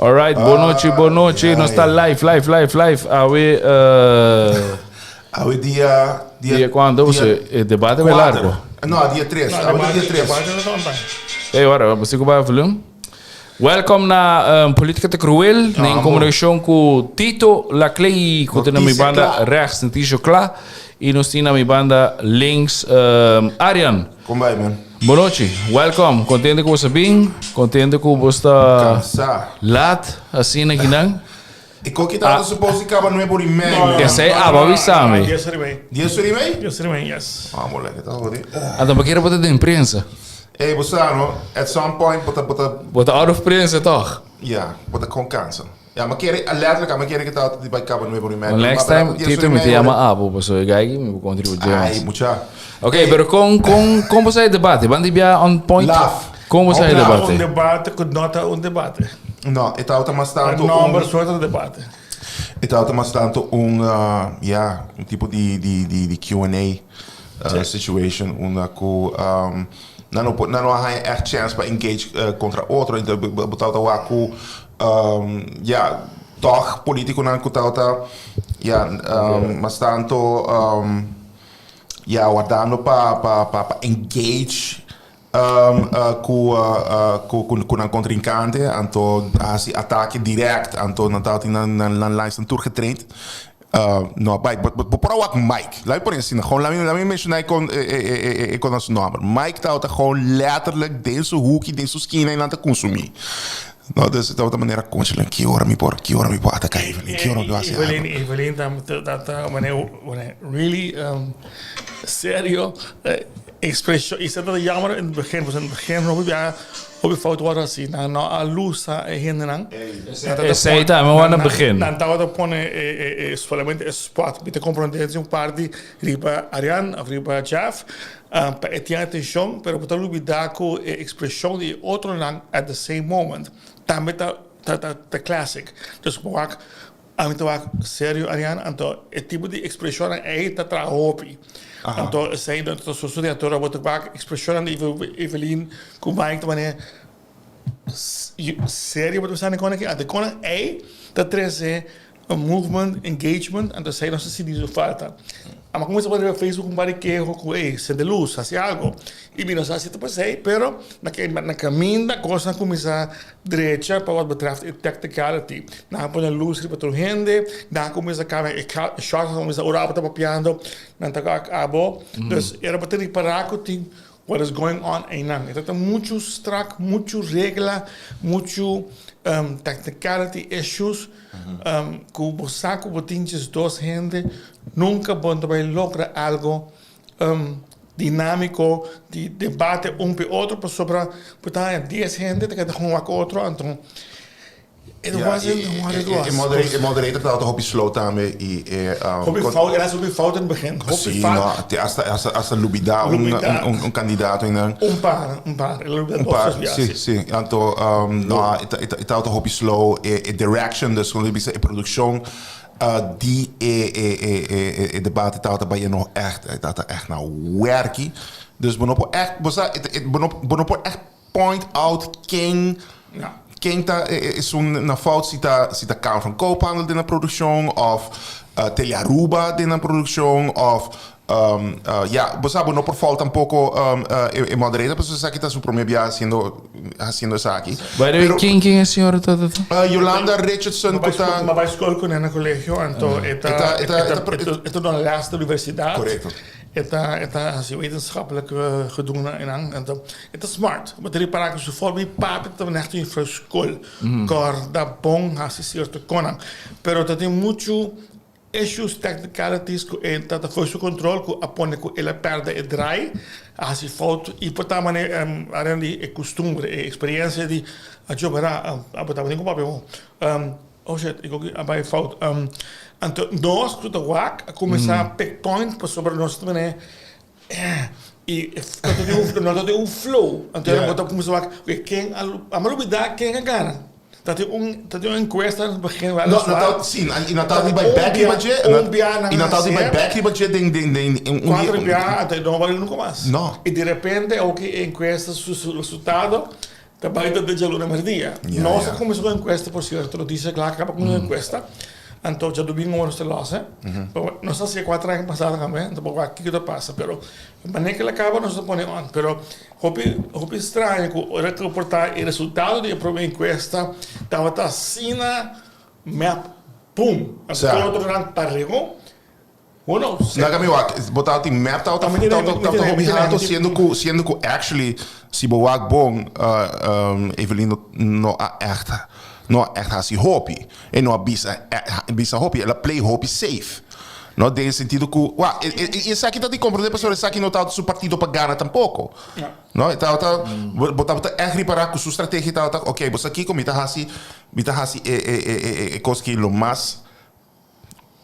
Alright, boa noite. Nós está live. Dia quando você debate é largo. Não, dia 3. Hey, ora, você que vai falar? Welcome na Política de Cruel, em comunicação com Tito Laclay, que tem na minha banda rechts, Tisho Kla, e nós temos na minha banda links, Aryan. Como vai, man? Boa noite, welcome. Contente que você bem? Contente que você está laat, assim na Guinan? E qual que está suposto que acaba no meio por e-mail? Eu sei, vamos saber. Dia surimei? Yes. Ah, moleque, tá jodido. Então, para que era para ter imprensa? Hey, Bossano, at some point, Bota out of prensa, toch? ja, com câncer. Ja, maar letterlijk, maar que está die bij acaba no meio por e-mail. Next time, Tito me chama Abo, para so gay, me contribuir. Ai, mucha. Ok, pero com você é debate, bandi bia on point. Love. Como você é debate? Debate que nota debate. No, het houdt maar staan number soort debate. Het houdt maar staan een tipo de Q&A situation, não há echt chance para engage contra outro, então botar o aku toch político não kutauta mas tanto guardando para engage com een contrincante, anto assim ataque direct, anto na lijst toegetraind. No, por wat Mike. Laat por eens zien. Gewoon laat me mentionen con ons nummer. Mike taut gewoon letterlijk deze hoekje, deze skin en laten consumeren. No, dus de outra maneira conchila que ora me por atacar Evelyn. Que ora me vai Evelyn dat really serio expressão. Is dat jammer in het begin? Was in het begin op je foto was assim. Na a luz a hinderen. Sei tá, mas vamos no begin. Dan tava pone solamente spot. Bite compreender party riba Ariane of riba Jeff. Para etiar atenção, pero botar o bidaco expressão de outro lang at the same moment. Também tá classic. Dus ik sério, Ariane, então é tipo de expressão aí tá trahopi. Então sei dat het zo de atora wat ik expressão de Evelyn como vai então né sério wat we staan kon ik de kon é tá trazer a movement engagement então sei não sei se diz falta. Mas como se pode Facebook para que se de luz, assim algo. E mira, assim tu pensei, pero na caminho da coisa começa direita para o que betreft technicality. Na põe a luz para toda gente, na começa a câmera, shot começa a orar para papiando, na tá abo. Dus era para ter para que what is going on aí não. Então muito strak, muito regra, muito technicality issues. Que você com botinhos dos gente nunca vai lograr algo dinámico de debate para outro sobre portanto 10 gente que tem um com outro então e moderator tá op slow também e hobby fout in het begin sim als lubida candidato in een paar sim então het tá hobby slow direction dus gewoon bisa produção die debate tá bij je nog echt dat echt nou werkie dus bonopo echt point out king quem is na fout zit de Kamer van Koophandel in de productie of Telearuba in de productie of você no por falta un poco moderator, pues eso aquí está su primer día haciendo eso aquí. Pero ¿quién es señora Tata? Yolanda Richardson maar bij school kon in een collegio en to het dan laatste universiteit. Correcto. Het is wetenschappelijk gedaan en het is smart. Maar er is zo voor wie papi te echt in voor school. Cor da bon assistir te konan. Pero dat is mucho issues technicalities dat foi su control que apone que ela perde e drai assim foto e porta maneira além de costumbre e experiência de a jobera a botar nem como papel ik ook bij fout então nós que o WAC a começar a pick point para sobre nós também e quando tem flow então eu botar começar a quem a malubida quem a gana. Dat je een quest aan het begin was. Natal sim, e Natal die bij Becky budget. E Natal die bij Becky budget ding 4 jaar até não vale nunca mais. No. E de repente o que encuesta su resultado trabalho de Jaluna Merdia. Yeah, Nós yeah. começamos com encuesta, por certo, notícia claro, acaba com uma encuesta. Então, já domingo nós temos lá, não sei se é 4 anos passados também, então aqui que passa, pero mas que ele acaba nós ponemos on, pero hope estranho que hora que reportar o resultado da prova encuesta estava assim na map, pum, então outro grande parrego. Uno, botar o map tá hobby sendo que actually se boak bom Evelyn no echt has die hobby en no bisa hobby ela play hobby safe no de sentido que e isso aqui tá de compreender pessoal isso aqui não tá seu partido para ganhar tampouco no tá botar echt reparar com sua estratégia tá ok você aqui como tá hasi coisa que lo mais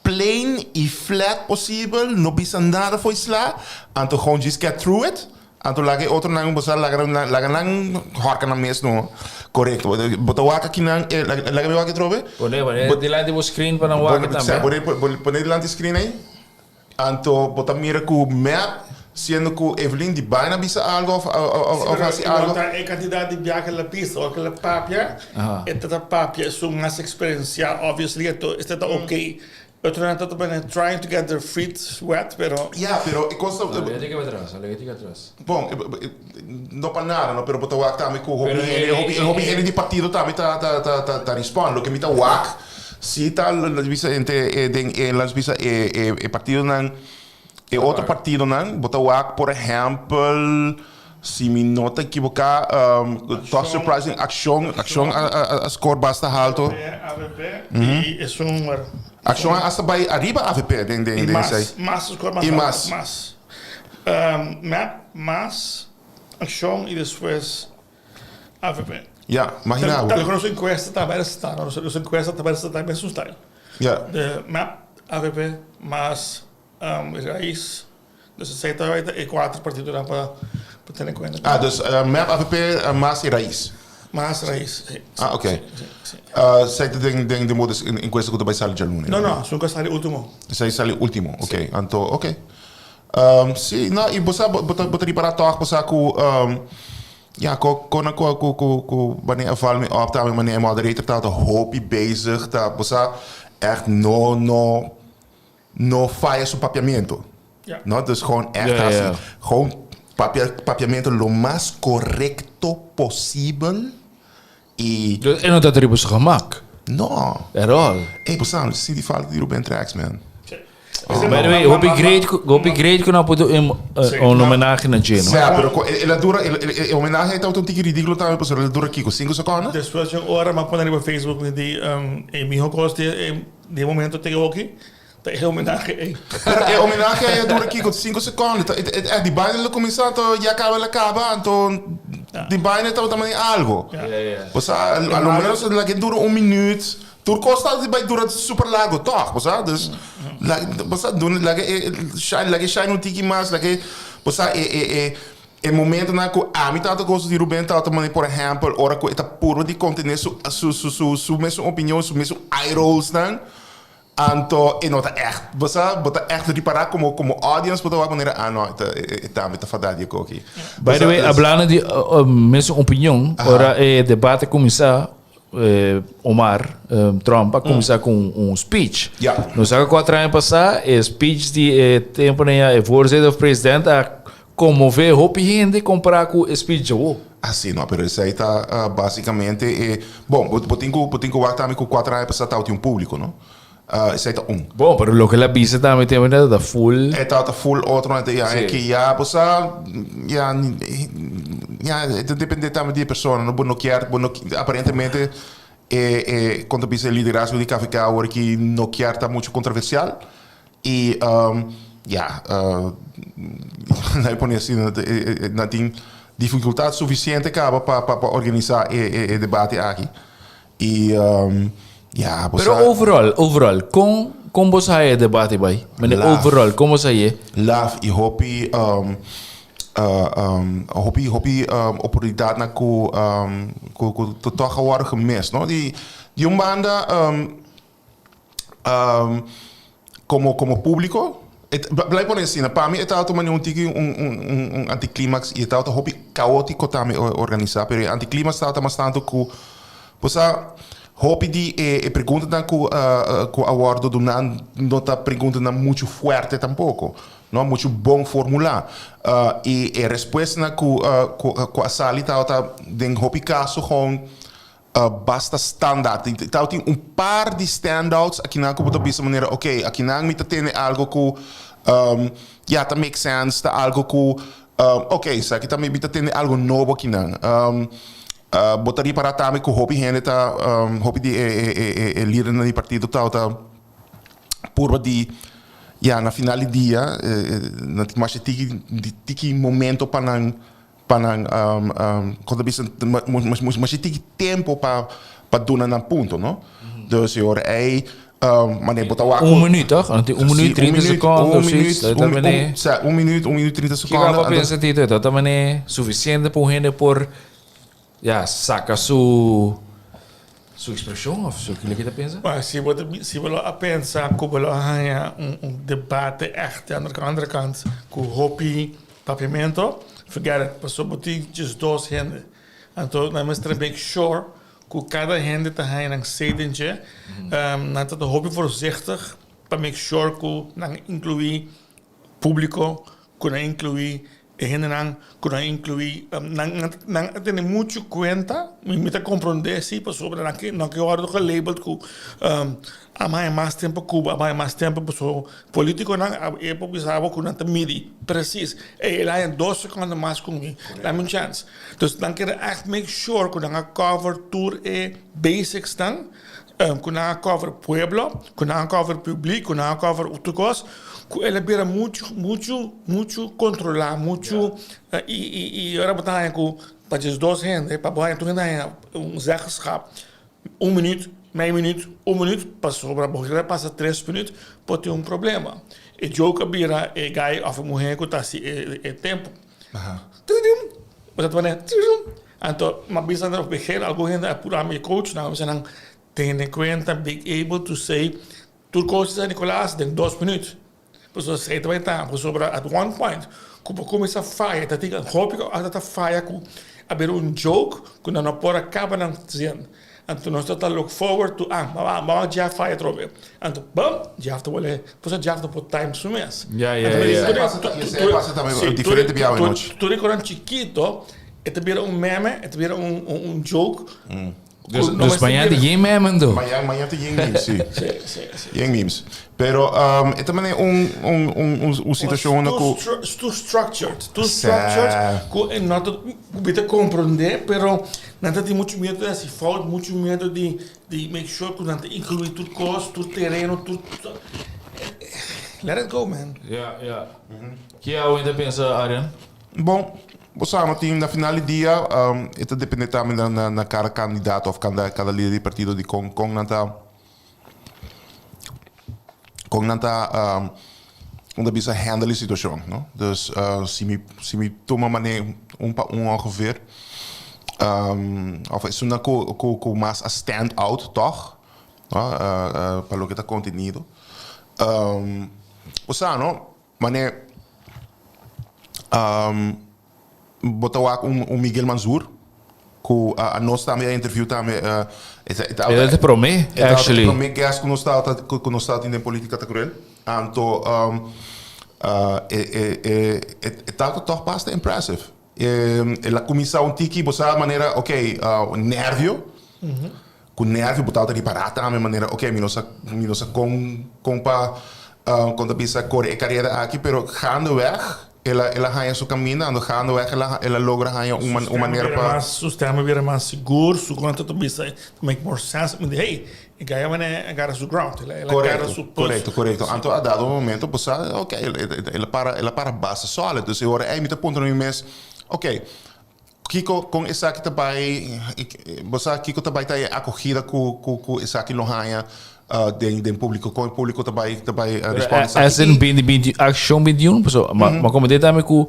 plain e flat possível, não precisa nada foi lá, então gewoon just get through it, então lagi outro não você laga não harca na mesmo, correto, bota o aqui não, lagi o aqui trove, Pone delante do screen para não aqui também. Pone delante do screen aí, então bota mira com map, sendo que Evelyn de baina bisa algo ou faz algo. A quantidade de viagem na pista, ou aquela papia, esta papia é mais experiência, obviously, esta tá ok. Outro não está também trying to get their feet wet, pero... Yeah, pero... Levante atrás. Bom, não para nada, pero botar o também com o hobby de partido também tá respondendo, que me tá wak, se tá las visa partido não outro partido não, botar o por exemplo, se me não te equivocar, top surprising action a score basta alto. AVP e é Action hasta bij arriba AVP, denk ik. Más score más. E más. Más. Map, más action e depois AVP. Ja, imagina. Tal como encuesta também está, não sei encuesta também está bem sustento. Ja. De map, AVP, más raiz, dus het zegt dat e 4 partidos para ter em conta. Ah, dus map AVP mais e raiz. Más raiz. Ah, ok. Sei que tem de modos em coisa que tu vai sair de aluno. Não, só que sai último. Sei sair último, ok. Então, ok. Sim, não, e você botaria para tocar você com ja, com wanneer ervaar me op, daar wanneer moderator dat hobby bezig, dat você echt no faz su papiamento. Ja. No, dus gewoon echt assim, gewoon papiamento lo más correcto posible. E não está tribo se gemak. no. At all. Hey, pessoal, zie die fout die Ruben Tracks, man. By the way, hoop ik great kunnen op een homenagem naar Gino. Ja, pero ela dura, homenagem tá um tique ridículo também, pessoal. Ela dura aqui com 5 segundos. Depois de uma hora, mas põe no Facebook de mi hijo coste de momento te aqui. É homenagem. É homenagem ela dura aqui com 5 segundos. É de baile lo começar já acaba, então de baile tá também algo. Você, ao menos ela que dura 1 minuto. Tur costa bij dura super largo toch, bosa? Dus bosa doen lage shine un tiki mas lage bosa e momento na ko amita to gosto di Ruben tá também por exemplo, ora ko eta puro di contener su mesmo opinião, su mesmo eye rolls dan. Anto e nota echt, bosa, bota echt reparar como audience bota uma maneira no, tá me tá fadado aqui. By the way, hablando de mesmo opinião, ora debate começar Omar Trump a começar com speech. Nós sabe 4 anos passar, speech de tempo né, voorzitter of president a comover hoop gente comprar com speech o. Assim, não, pero isso aí tá basicamente bom, botinho também com 4 anos passar tá o público, não? Isso aí tá Bom, pero lo que la visa também tem né, da full. Tá full outro né, é que já passar depende também da pessoa, não quer, aparentemente quando pensa em liderazgo de KFK agora que não quer tá muito controversial e não pode assim, não tem dificuldade suficiente para organizar o debate aqui e pero overall como você é debate vai, mas overall como você é? Love e hope oportunidade na que toch worden gemist, no? Die banda como público Blijf por ensina. Para mim, é auto um tiki anticlímax e é auto hobby caótico também organizar. Pero anticlímax está mas tanto que posa hobby de pergunta dan que awardo do não tá pergunta não muito forte tampouco. Não muito bom formular. E a resposta na que a salita tá den hobby caso com basta standaard. Então tem par de standouts aqui na como dessa maneira, ok, aqui na me tem algo que tá make sense, tá algo que ok, isso aqui também me tem algo novo aqui na. Botaria para também que o hobby gente tá hobby de líder no partido tá por de na final do dia na mas tiki momento para quando bisa mas tem tempo para doen na ponto, não? Dus je hoort maar botar o 1 minuut toch? Want 1 minuut 30 seconden of zoiets. Dat meneer. 1 minuut 30 Que dá para seconden. pensar Tito, dat meneer suficiente para gente por saca su expressão of zo que ele pensa. Maar se we a pensar que we há debate echt aan de andere kant, que hopi papimento, forget it, passou botir just 2 handen. Então, nós temos make sure que cada hande te há een sedentje, nós temos hopi voorzichtig, para make sure que nós incluir público, que nós incluir que nós incluir, nós temos muito conta, me te compreender sim, para sobre não que hora do label que há mais tempo Cuba, há mais tempo pessoa político não é para pensar que não tem midi, preciso, ele há 2 segundos mais comigo, dá me chance, então não quero echt make sure que nós cover tour basics dan, que nós cover pueblo, que nós cover público, que nós cover outras coisas. Ele beira muito controlar, muito e agora botar com para as 2 handen, para botar tu ainda zeggenschap 1 minuut, meio minuto, 1 minuto, passou para botar passa 3 minutos, pode ter problema. E jogo beira e guy of mulher que tá se tempo. Mas tu né? Então, mas bisa no begin algo ainda por a minha coach, não, você não tem em conta be able to say tu coaches Nicolás em 2 minutos. Pessoas sei também tá, sobre at one point, como começa a falha, tá tem hope que tá falha com haver joke, quando não pode acabar não dizendo. Então nós tá look forward to mas já falha trobe. Então, bom, já tá olha, você já tá por time sumes. Passa também diferente de ao noite. Tu recordando chiquito, vira meme, vira joke. Dus banyak de geen meme do. Amanhã tem memes, sim. Sim, memes. Pero também é situação na too structured, que não te compreender, pero não tem muito medo desse falta, muito medo de make sure que não te incluir tudo coisa, tudo terreno, tudo. Let it go, man. Ja. Que é o ainda pensa, Arjan? Bom, samen team na final do dia, itu depende também na cada candidato of cada líder de partido de com nanta onde bisa handle a situação, não? Dus se me toma maneira ongeveer of is una co mais a stand out toch? Para lo que está contenido. Sabe, maneira botar Miguel Mansour, que a nós também interview também. Ele te promê, actually. Promê que acho que nós está em política tá cruel. Então, tá toch bastante impressive. Ela começou tiki, botar maneira, ok, nervio. Com nervio, botar ali para também maneira, ok, minosa com para quando pensa correr carreira aqui, pero gaandeweg. Ela ganha seu caminho, gaandeweg ela logra ganhar uma maneira para... O sistema vira mais seguro, su quanto tu bisa, to make more sense. Hey, ela agarra su ground, ela agarra su posto. Correto. Então, a dado momento, você, ok, ela para base sólida. Dus je hoort, me te ponto no mês, ok, Kiko, com essa aqui também, você Kiko também está acolhida com essa aqui no ganha, den público, com o público também responde. Assim, action bem mas como dit daarmee que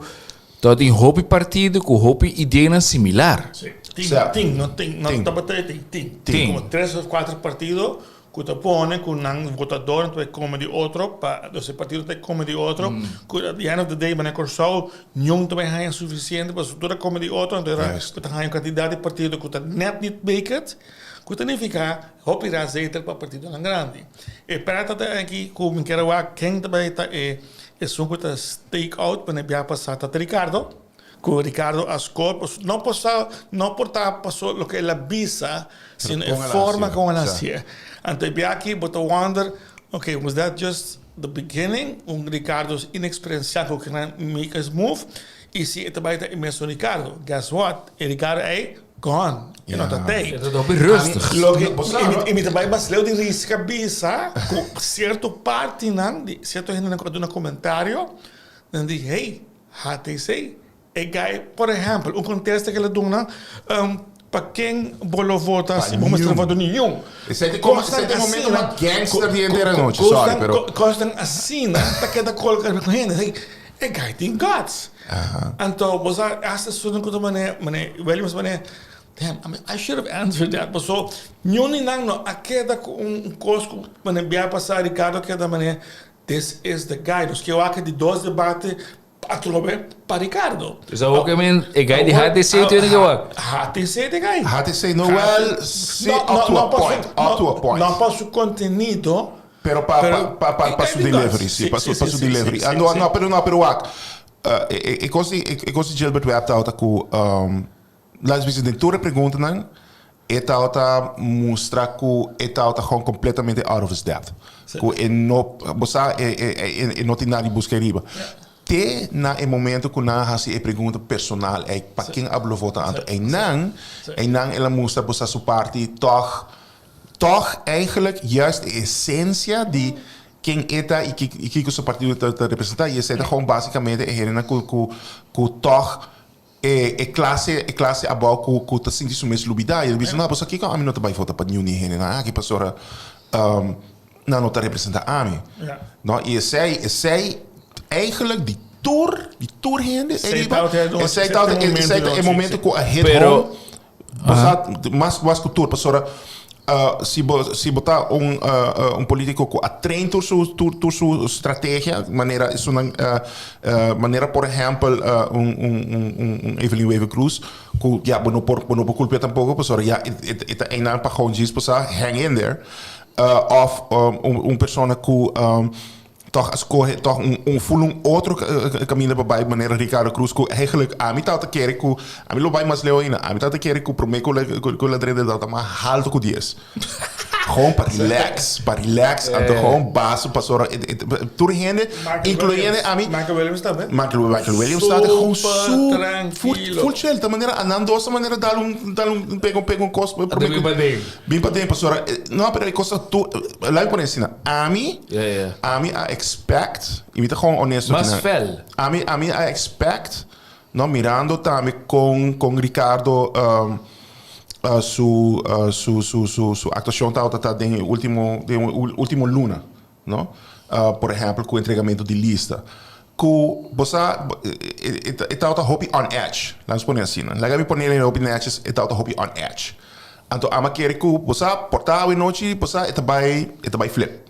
dat in hobby partido, com hobby ideia similar. Tem, não tá batendo, tem. Como 3 ou 4 partidos que te pone con un votador, entonces come de otro, entonces el partido te come de otro, que at the end of the day, wanneer Corso, niet te gaan suficiënt, maar zodra come de otro, entonces que te gaan een kandidaat die partido que te net niet beket, que significa hopira zetel para partido lang grande. E para dat aqui, como que era quem também tá é um que stake out, para nebia passar tá Ricardo. Com Ricardo Ascol, não portar passou o que ela visa, sino a forma como ela hacía. Então, aqui, but I wonder, okay, was that just the beginning? Ricardo inexperienciado que can make his move, e se het bij de mensen Ricardo, guess what? Ricardo gone. You know that day. Dat is ook weer rustig. E me também basleu de risca bisa, com certo parte, certo gente do comentário, dan die, hey, HTC, por exemplo, contexto que ele dá para quem bolo vota se vamos travar do nenhum. Esse é o momento uma gangster de inteira noite, sorry, pero costam assim, tá que da colocar com ele, é guy tem guts. Então, você acha isso de uma maneira, Williams maneira, damn, I mean, I should have answered that, but so nenhum não, a queda com cosco, maneira bem passar Ricardo que da maneira, this is the guy, dos que eu acho de 2 debates para Ricardo. Dus dat ook een guy die HTC toen gewakt. HTC de guy. HTC no well, sí, up to a point. Não para o contenido, pero para su delivery, sí, para su delivery. No, pero wak. Ik was Gilbert Webb auta ku las vezes de toda pergunta nan, eta auta mostra ku eta auta gewoon completamente out of his depth. Ku no bosa no tem nada busca riba. Te na een momento que na hasi e pergunta personal e para quem hablo vota anto e nang ela mostra bosa su parte toch eigenlijk juist de essentia die quem eta e que seu partido te representar e essa gewoon basicamente é herena ku toch classe abau ku te sinti su mes lubida e ele diz não bosa que a mim não te vai votar para nenhum herena aqui pastora não te representa a mim não e esse eigenlijk die tour heen. Zij het momento que a hit home, mas com tour, pastora, se botar político que atrein por sua estratégia, maneira por exemplo, Evelyn Wever Cruz, que ja, não por culpa tampouco, pastora, ja, het een naam para gewoon diz, pastora, hang in there, of persona que toch escolhe toch voel outro caminho para baixo maneira Ricardo Cruz que eigenlijk a mim tá querer que a mim lo vai mais leoina a mim tá querer que prometo com a drede da mais alto que 10 gewoon para relax en gewoon basis pasora tour gente incluindo a mim Michael Williams também Michael Williams está gewoon full chill de maneira andando dessa maneira dar pega cospo bem para dentro pasora não pero coisa tu lá por ensina a mim a expect, je moet er gewoon honest zijn. Mas fel. A mim I expect, no mirando também com Ricardo su actuação tá de último luna, no? Por exemplo, com o entregamento de lista. Que você está hobby on edge, vamos pôr assim, né? Lá me poner hobby on edge, está hobby on edge. Então, a querer que você portar a noite, você está by flip.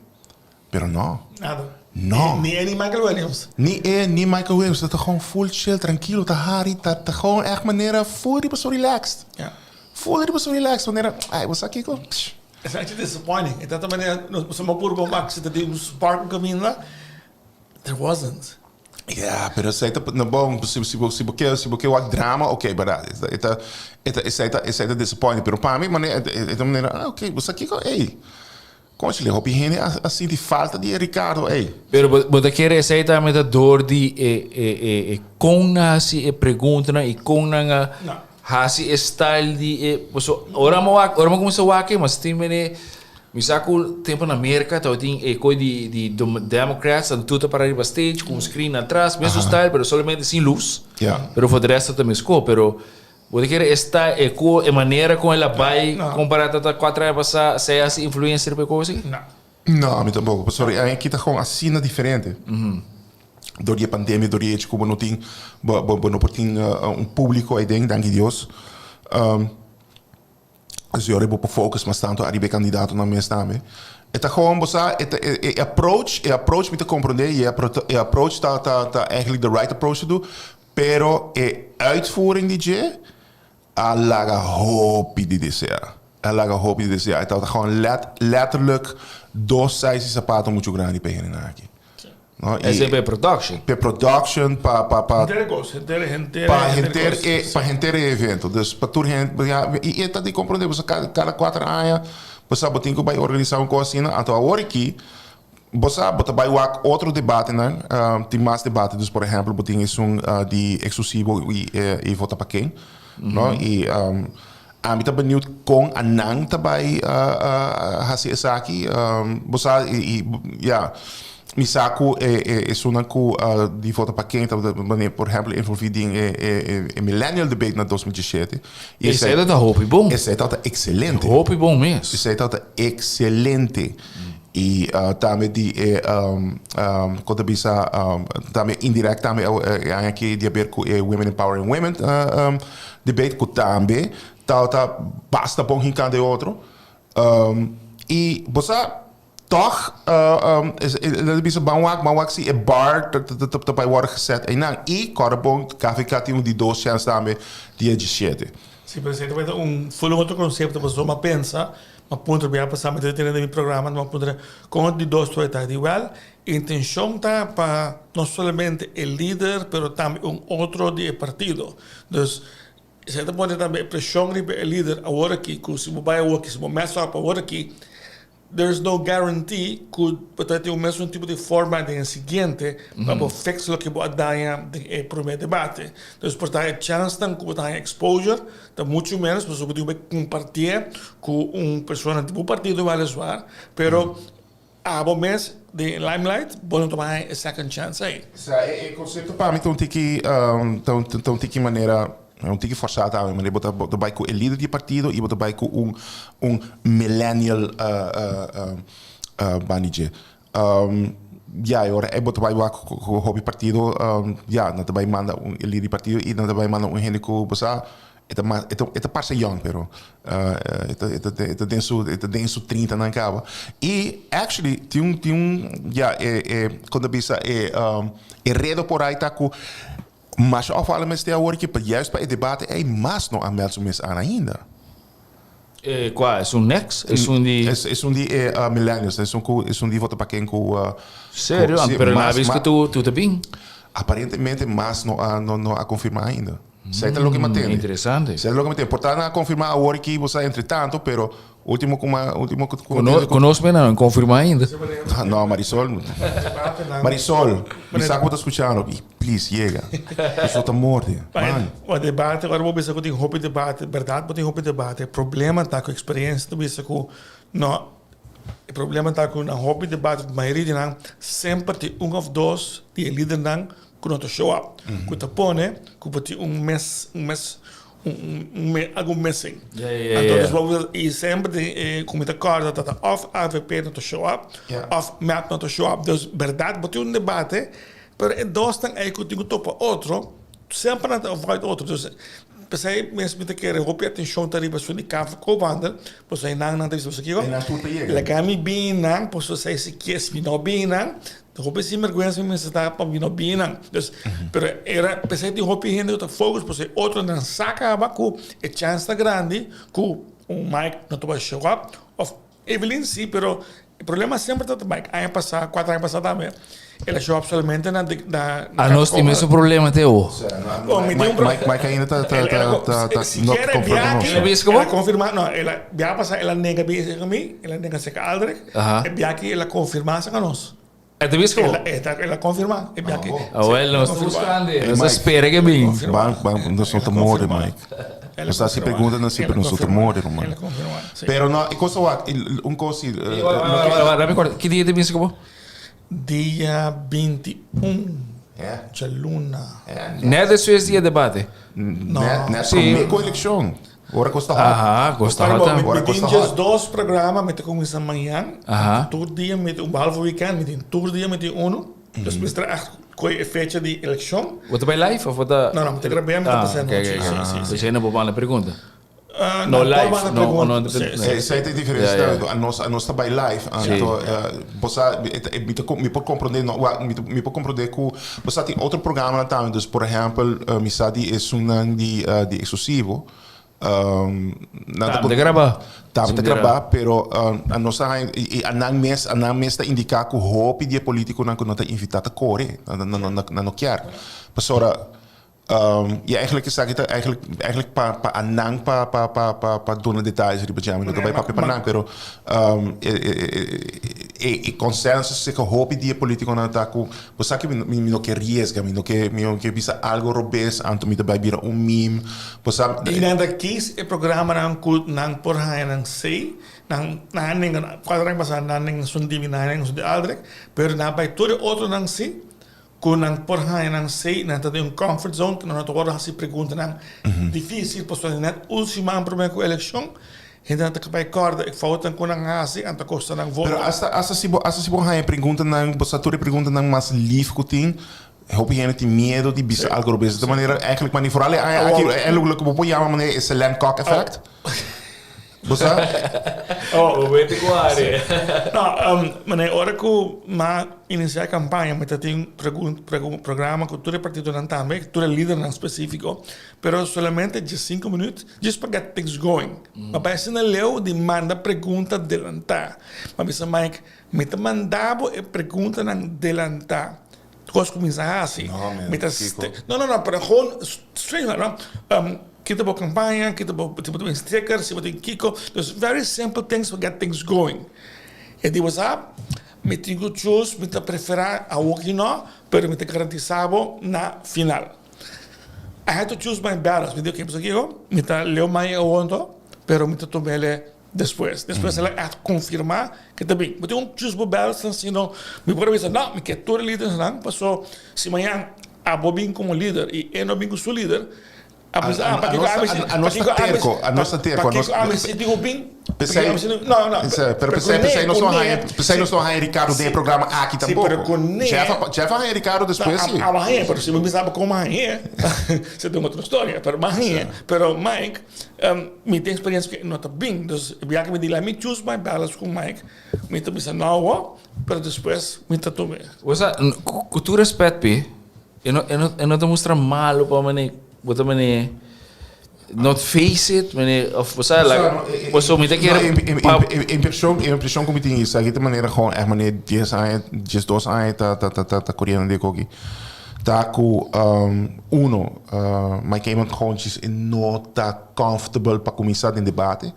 Pero no. Nada. No. Niet Michael Williams. Niet Michael Williams. Dat is gewoon full chill, tranquilo, te hari. Dat gewoon echt manier full die zo relaxed. Ja. Full die zo relaxed. Wanneer, was dat kiko? It's actually disappointing. Dat manier, se me puro max zitten die spark camina. There wasn't. Ja, pero sei tá na bom, se porque o drama, okay, but it's disappointing. Pero para mim, maneira, okay, você kiko, hey. Como se lhe hobby heen assim de falta de Ricardo, hey. Pero você quer aceitar met dat door die kona si pergunta e kona hasi style die so ora mo começa a wake, mas tem misaku tempo na América, então tem coi de Democrats and tudo para ir para stage com screen atrás, mesmo style, pero solamente sem luz. Yeah. Pero for the rest também esco, pero você quer estar a maneira como ela vai comparada a 4 anos passar, se é assim influencer para coisa? Não, a mim tampouco. Sorry, aqui está com assim diferente. Door die pandemia, door die como não tem público aí dentro, dank Deus. Dus je hebt focus, maar staan toch die kandidaten naar meer staan mee. Het is gewoon bossa, approach met te comprenderen, je approach dat eigenlijk de right approach te doen, pero uitvoering die je, alaga hopi die desea. Alaga hopi die desea. Het is gewoon letterlijk dos sizes zapatos moet je gaan die pegen in haakje. No, ese per production. Per production, pa gente evento. Dus pa tour gente, ja, e tá de compreender, você cada 4 anos, você botinho vai organizar uma coisa assim, então agora aqui, você bota vai wak outro debate, né? Tem mais debate, dus por exemplo, botinho é de exclusivo e vota para quem, não? E a mim tá benieuwd com a nang também hasi esaki, você ja Misako is zo'n die vota para quem, wanneer, por exemplo, envolvido em millennial debate na 2017. E isso é da hopi bom. Isso é da excelente. Hopi bom mesmo. Isso é da excelente. E também de quando bisa também indirect também aqui de ver com women empowering women debate com também tá basta bom hincar de outro e você toch dat is een bouwak zie een bar dat bij worden gezet en dan carbon café die doos zijn staan die je zet. Sim, presidente, vai ter foi outro conceito para uma pensa, mas ponto bem passar met het in mijn programma, maar ponto com die doos toe tá igual, intenção tá para não somente el líder, pero também outro de partido. Dus você pode também pressão sobre el líder agora que se vai aqui, se começa a agora aqui there's no guarantee que ter o mesmo tipo de forma no seguinte para fixar o que vai dar no primeiro debate. Então, portanto, a chance de ter exposure está muito menos, mas você pode compartilhar com pessoa do partido vai levar, pero a mês de limelight, vamos tomar a second chance aí. O conceito para mim tem que maneira um tique forçado, mas ele bota vai com o líder do partido e bota vai com millennial manager. Ja, agora é bota vai com o hobby partido, ja, não também manda líder do partido e não também manda gente que você é parça young, pero tem su 30 não acaba. E actually tem ja quando pensa redo por aí tá com mas ao falar mas agora que juist para o debate é mais não amelso mes aan ainda. Qual? É next? É de millennials, é de vota para quem com sério, pero na vez que tu tá bem. Aparentemente mas não a confirmar ainda. Certo lo que me entende. Interessante. Certo lo que me entende. Portanto, a confirmar agora que você entretanto, pero último conosco não confirmar ainda. Não, Marisol, me sabe que está escutando. Please, chega. Isso está morto. O debate, agora vou pensar que tem roupa de debate, verdade, tem roupa de debate. O problema está com a experiência, tu pensa que não. O problema está com a roupa de debate, a maioria de nós sempre tem ou dois de líder não que não show up. Que te põe, que pode ter mês algo missing. Então, e sempre como te acorda dat of AVP não show up, of MAP não show up. Dus verdade, pode ter debate, pero em dois tem aí que topa outro, sempre não vai outro. Dus pensei mesmo que quer roupa atenção tari para sua café covandel, pois aí não tem isso aqui. La cami bem não, pois você se quer se não bem não. Roupa sem vergonha me está para vir bem não. Dus, pero era pensei que roupa gente outra focus, pois outro não saca abaco, é chance grande, que Mike não vai show up, of Evelyn sim, pero o problema sempre está Mike. Ano passado, 4 anos passados também. Ela show up somente na nós temos esse problema até hoje. Mike ainda tá se quer viajar, ela confirma, não, ela viaja passar, ela nega bem a mim, ela nega se Aldrich, e viaja ela confirma se conosco. É de vez que ela confirma, e viaja. Well, nós estamos buscando, nós espera que bem. Nós não estamos mortos, Mike. Você se pergunta, não se pergunta, nós mortos, Mike. Pero não, coisa coisa. Que dia de mês que acabou? Dia 21 de luna. Não é desse dia de debate? Não é com eleição. Agora custa hot. Custa hot. Agora custa hot. Dois programas, met começa amanhã. Todo dia, met halve weekend, met todo dia, met Dus we staan echt een feitje die eleição. Wordt er bij live of wordt dat? Não, te gravamos, tá passando. Você ainda pode uma pergunta? No live, forma de no, pergunta. no, Sim, no. sim. Essa é a diferença. A nós está by live. Então, me pode compreender, me pode compreender que você tem outro programa também. Dus, por exemplo, me sabe é de exclusivo. De gravar. Tá, de gravar, pero a nossa a não está indicar que o hope de político não está invitado a correr, não quer. Pastora, e eigenlijk is het eigenlijk pa anang pa doen detalhes die bijzonder niet bij pa anang, pero consensus se que hope die político na taku, você que me não quer riesga, me não quer bisa algo robes, anto me dabai bira meme, você E nanda kies e programa nang kut nang porha nang sei nang naning quadrang basa naning sundi naning sundi aldrek, pero na by todo outro nang sei kun nang porha nang sei na tade un comfort zone que não te agora se pergunta nang difícil posto net ultima problema com eleição. Então te bij corda ik fouten kon nang hasi anta costa nang voto. Pero hasta si bo hai pergunta nang bosature pergunta nang mas lief kuting. Hoop je niet medo die bisa algo robes de maneira eigenlijk maar niet vooral eigenlijk op een jammer manier is een landkak effect. Bosa? Oh, weet ik waar. Nou, meneer Oraku, ma iniciar campaña, met dat programa que todo partido não também, que todo líder não específico, pero solamente de 5 minutos, just para get things going. Mas parece que leu de manda pergunta delantar. Mas bisa Mike, me te mandava e pergunta não delantar. Coisa começar assim. Não, pero gewoon straight, não? Kita buat kampanye, kita buat sticker, kita buat Kiko. There's very simple things to get things going. E di WhatsApp, me tenho choose, me te preferar a Wokino, pero me te garantizavo na final. I had to choose my battles. Me digo que aqui, me te leu mais ontem, pero me te tomei depois. Depois ela é confirmar que também. Me tenho choose my battles, assim, não. Me pode dizer, não, me quer todo líder, não. Passou, se amanhã a Bobin como líder e eu não vim como líder, a nossa terco. Pensei no sonho Ricardo de programa aqui também. Já vai Ricardo depois sim. Amanhã, pero se me sabe como amanhã, você tem outra história, pero amanhã, pero Mike, me tem experiência que não está bem, então já que me diz lá, me choose my balance com Mike, me está pensando não, pero depois me está tomando. Você, com todo respeito, Pi, eu não te mostro mal para mim. Wat dan meneer, not face it, meneer, of was dat like, was zo met een keer. Impressão como tinha isso, aqui de maneira gewoon echt meneer 10 2 anos tá coreano de coque. Tá com mas que iemand gewoon não tá comfortable para começar em debate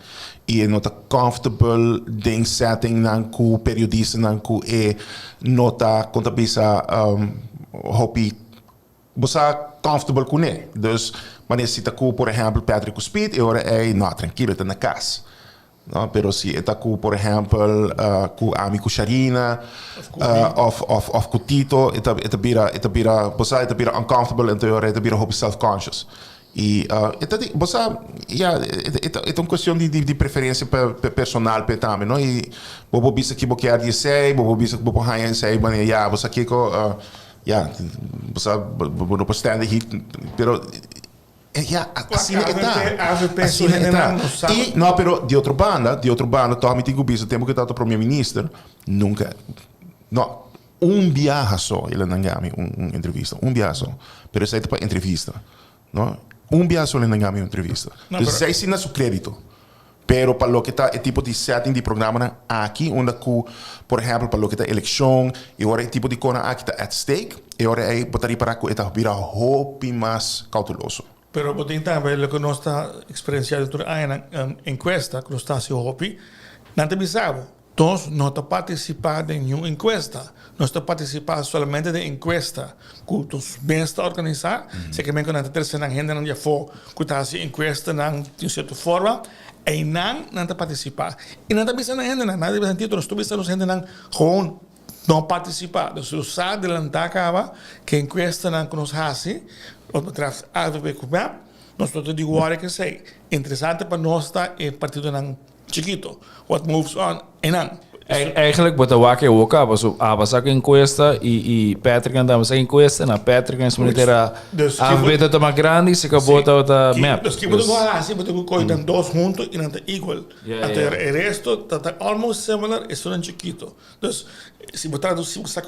e não tá comfortable em setting nan com periodista nan com não tá contabisa hobby você comfortable com ele. Dus, wanneer je ziet dat por exemplo, Patrick Speed, eu é, não, tranquilo, está na casa. Não, pero se está com, por exemplo, com amigo Sharina, of com Tito, está bira uncomfortable, então está bira hobby self-conscious. E você, é uma questão de preferência personal também, não? E bobo bisa que boquear de sei, bobo bisa que bobo hanha sei, mas já, você que ja, no bestaande hier, pero ja, assim está. E não, pero de outra banda, tô me digo bicho, tempo que tá o primeiro-ministro, nunca, não, viaje só, ele não ganha entrevista, viaje só, pero isso é para entrevista, não, viaje só ele não ganha entrevista, então isso é na seu crédito. Pero para lo que está el tipo de setting de programa aqui, onde por exemplo, para lo que está eleição, e agora o tipo de coisa aqui está at stake, e agora é botar para que está vira hopi mais cauteloso. Pero botin também lo que nós está experienciado por a encuesta que nós está se hopi, não te bisavo. Nós não está participando em nenhuma encuesta. Nós está participando somente de encuesta que os bem está organizar. Se que bem que não está terceira agenda não já foi que está se encuesta não de certa forma. E não está participar. E não está pensando na gente, nada de sentido. Nós estamos pensando na gente gewoon não participar. Dus we zouden adelantar que a encuesta que nós fazemos, wat betreft AVP-CUBAP, nós estamos de agora que sei. Interessante para nós está o partido chiquito. What moves on e não. Eigenlijk, wat de wake ook was op Abasak in Cuesta e Patrick en Damas in Cuesta, na Patrick en Smonitera AVB de Magrandi, se acabou da map. Dus que moet assim, moet coidan dos juntos e não igual. Até o resto tá almost similar, é só um chiquito. Dus se você traduzir, você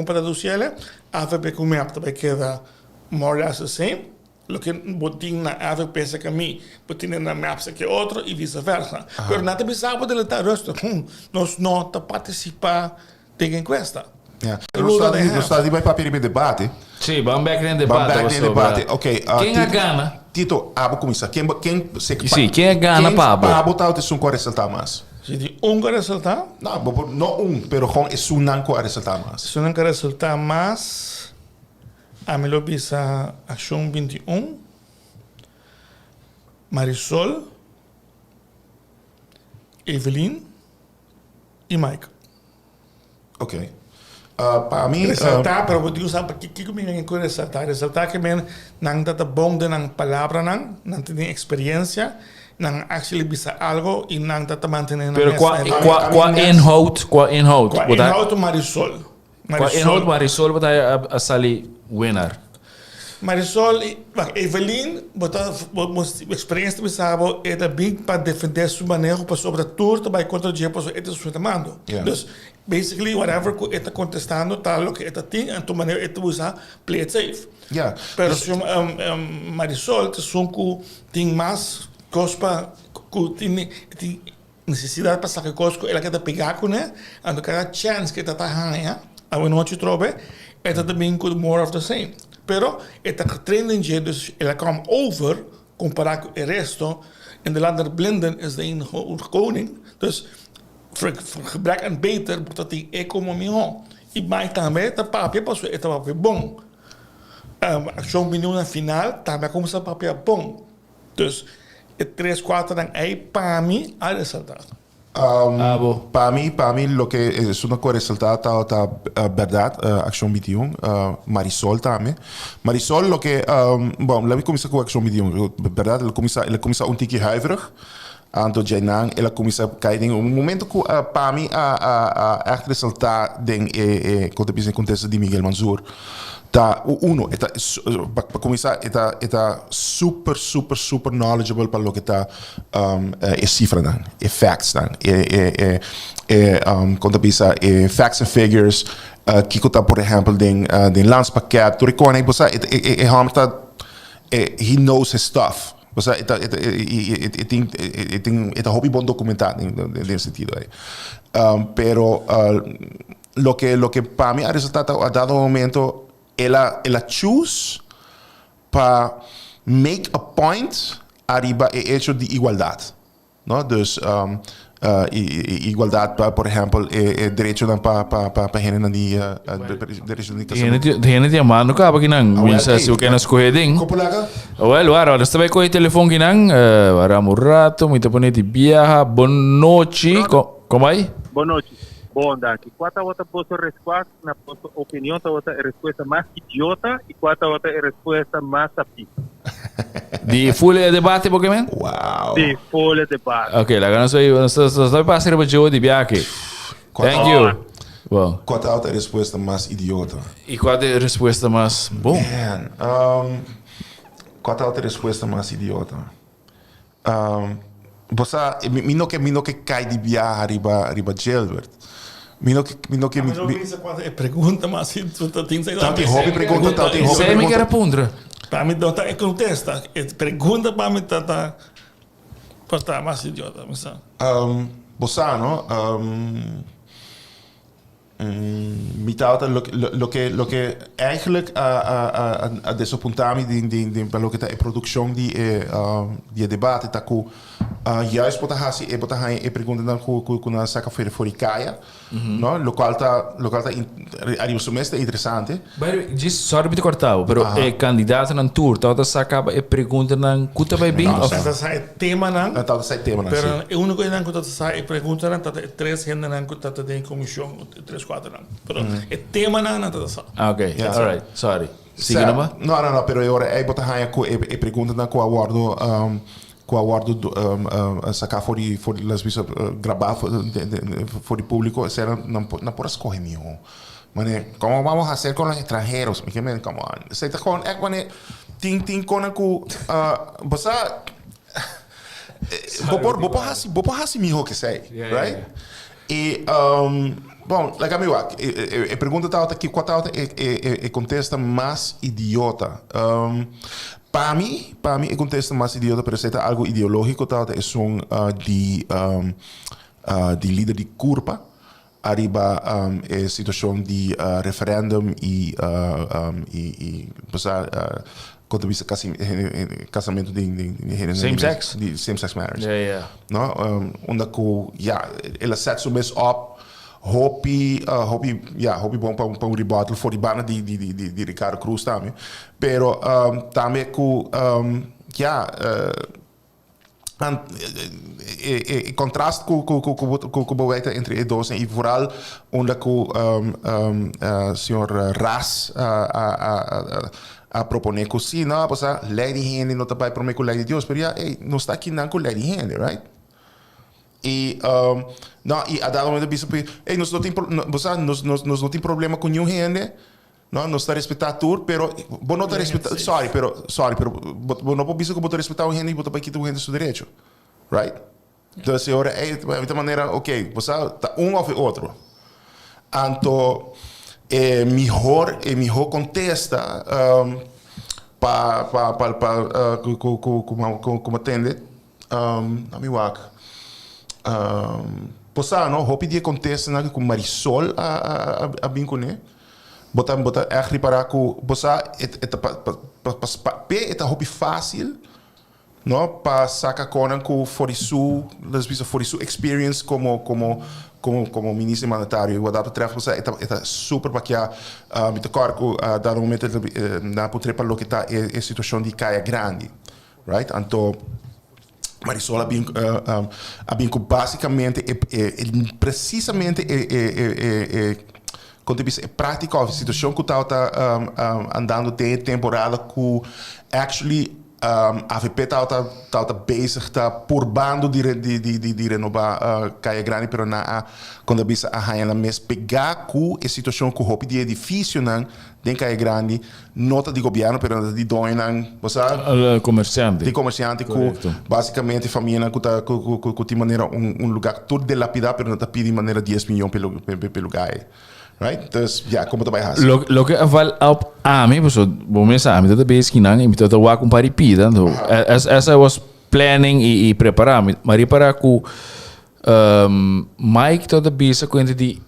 traduzir ele, AVB com map também queda more or less the same. Lo que botin na ave pensa que a mim, botin na maps que outro e vice-versa. Pero nada pensava dele estar resto. Nós não tá participar tem encuesta. Ja. Não está de bij papier bij debate. Sim, vamos back in debate. Ok. Quem é gana? Tito, abo começar. Quem Sim, quem é gana, Pablo? Pablo tá o com resultado mais. Se de resultado? Não, pero gewoon is sunan com resultado mais. Se não resultado mais, a mim lo bisa Ação 21, Marisol, Evelyn e Mike. Ok. Para mim... Resultar, pero vou usar para que comigo em coisa resultar. Resultar que men não dá bom de não palavra não tem experiência, não actually bisa algo e não dá manter na Pero qual inhoud? Qual inhoud Marisol? Qual inhoud Marisol wat hij sali winner? Marisol, Evelyn, experiência bisabo é da big para defender seu manejo para sobre a turta para contra o dia para é isso que mando. Dus basically whatever que está contestando tal o que está tem, a tu maneira é usa play it safe. Ja. Pero se Marisol te sonco tem mais cospa tem necessidade para sacar cosco ela quer pegar com né, ando cada chance que está ganhando, a noite trobe, é também com more of the same. Pero esta training dus ela kwam over comparar com o resto en de lander blinden is de een koning. Dus voor gebrek aan beter moet dat die economie hon. E mais também tá papel passou eta papel bom. Ação milhão final também como essa papel bom. Dus het 3-4 dan aí para mim a resultado. Para mí lo que es una resultado está verdad, Acción 21, Marisol también. Marisol lo que, bueno, la vi comenzar con Acción 21, verdad, la comienza un tiki huiverig. Anto Jainang, ela comienza a caer en un momento que para mí echt resultado de el contexto de Miguel Mansour. Da uno, para começar, está super knowledgeable para lo que está cifra dan, facts dan, quando pensa facts and figures, kiko ta por exemplo den landspakket, tu reconhece, você he knows his stuff. Você é hobby bom documentado nesse sentido aí. Pero lo que para mí ha resultado a dado momento ela choose para make a point arriba e hecho de igualdade, ¿no? Dus igualdade para, por exemplo, direito para gente de casamento. Degene die man ook hebben ginang. Minsa se o que nas correding. Well, agora está bem com o telefone ginang. Agora um rato, muito bonito viaja. Boa noite. Como aí? Boa noite. Bom, danke. Qual a outra resposta? Na opinião, a outra resposta mais idiota e qual a outra resposta mais sapi. De folha de debate, Pokémon? Wow. De folha de debate. Ok, lá nós vamos passar para o jogo de viagem. Thank you. Well. Qual a outra resposta mais idiota? E qual a resposta mais bom? Qual a outra resposta mais idiota? Você, mino que cai de viagem arriba Gilbert. Mino que pergunta, mas tu tem que tanto hobby pergunta, tanto hobby. Sei me que responder. Para mim não tá é contesta. Pergunta para mim tá mais idiota, mas. Você, não? Lo que eigenlijk a desapontami para lo que está a produção de debate tá com juist bota hasi e bota hai e pergunta dan com na saca for Ikea, no? Lo qual tá arriba semestre interessante. Mas diz só de cortar, pero é candidato na tour, tá saca e pergunta nan kuta vai bem. Tá sai tema nan. Tá sai tema nan. Pero é único nan kuta sai e pergunta nan tá três gente nan kuta tá de comissão 3-4 nan. Pero é tema nan tá só. Okay, all right. Sorry. Siga numa? Não, pero agora é bota hai e pergunta dan com aguardo aguardo sacar for las visas grabar for el público, no por escoger mijo. Mané, ¿cómo vamos a hacer con los extranjeros? Me come on. Se está con mané ting con ku basa bopo hasi mijo que sei, right? E bom, like amigo, a pergunta tá aqui qual tá é contesta mais idiota. Para mim, é contexto mais idiota, pero é algo ideológico, tá? É som de líder de curva, arriba é situação de referendum e passar quando visa casamento de same-sex marriage. Yeah. No, onde ela set so best op. Hopi bom para rebuttal voor die banen die Ricardo Cruz também. Pero também com contrast com o beleid entre os dois e vooral onde com senhor Ras a proponer que sim, não, pois a lei de gente não está para prometer com a lei de Deus, mas não está aqui não com a lei de gente, right? E a dado momento pensa que nós não tem problema com nenhum gente, não está respeitando tudo, pero bom não está respeitando, sorry, pero bom não pode que botar respeitar o gente e botar para quitar o gente seu direito, right? Então se ora de maneira, ok, você tá ou outro, então melhor contesta para como atende, a mi wak. Posano, hopi die contest na com Marisol a bincone. Bota echt reparar com posa eta hopi fácil, no, para sacar conan com forisu, das vezes forisu experience como ministro monetário. Eu adapto trefa posa eta super bakia mit corpo dar momento na potrepa lo que tá é situação de caia grande, right? Então Marisol basicamente precisamente quando é prática a situação que está andando tem temporada que actually a AVP está bezig está purbando de renovar Caia Grande, pero na quando bisa a rainha mes pegar com a situação que o de edifício não tem Caia Grande nota de governo, pero de doinan, você comerciante. De comerciante que basicamente família que tem maneira lugar todo de lapidar, pero não está pedindo maneira 10 milhões pelo lugar. Right? Dus ja, como também has. Lo que val op ami, so bom mensa ami tá bem esquinang, e tá wa com paripida, então as I was planning e preparar, mas para ku Mike tá bisa com de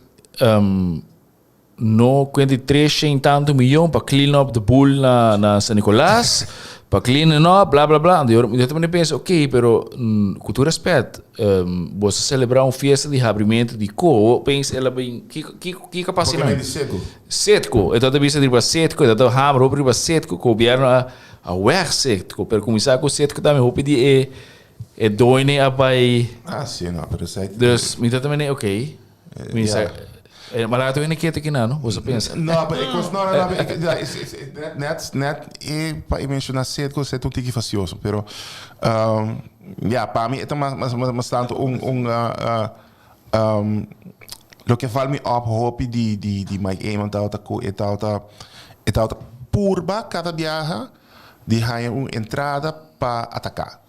no 23 tanto milhão para clean up the bull na San Nicolás, para clean up, blá blá blá. Eu também penso, ok, pero com todo respeito, você celebrar festa de abrimento de co, pensa ela bem, que capacidade? Setco, então também se diz setco, então hammer, roupa setco, o governo a weg setco, pero começar com setco também, roupa de doine a pai. Ah, sim, não, pero certo. Dus, então também ok, maar laten we een keer tekenen, no? Você pensa? Não, net para mencionar cedo que é um tique facioso, pero para mim é mais tanto lo que fala me op hopi de Mike Eamon tá purba cada viaja de ganhar uma entrada para atacar,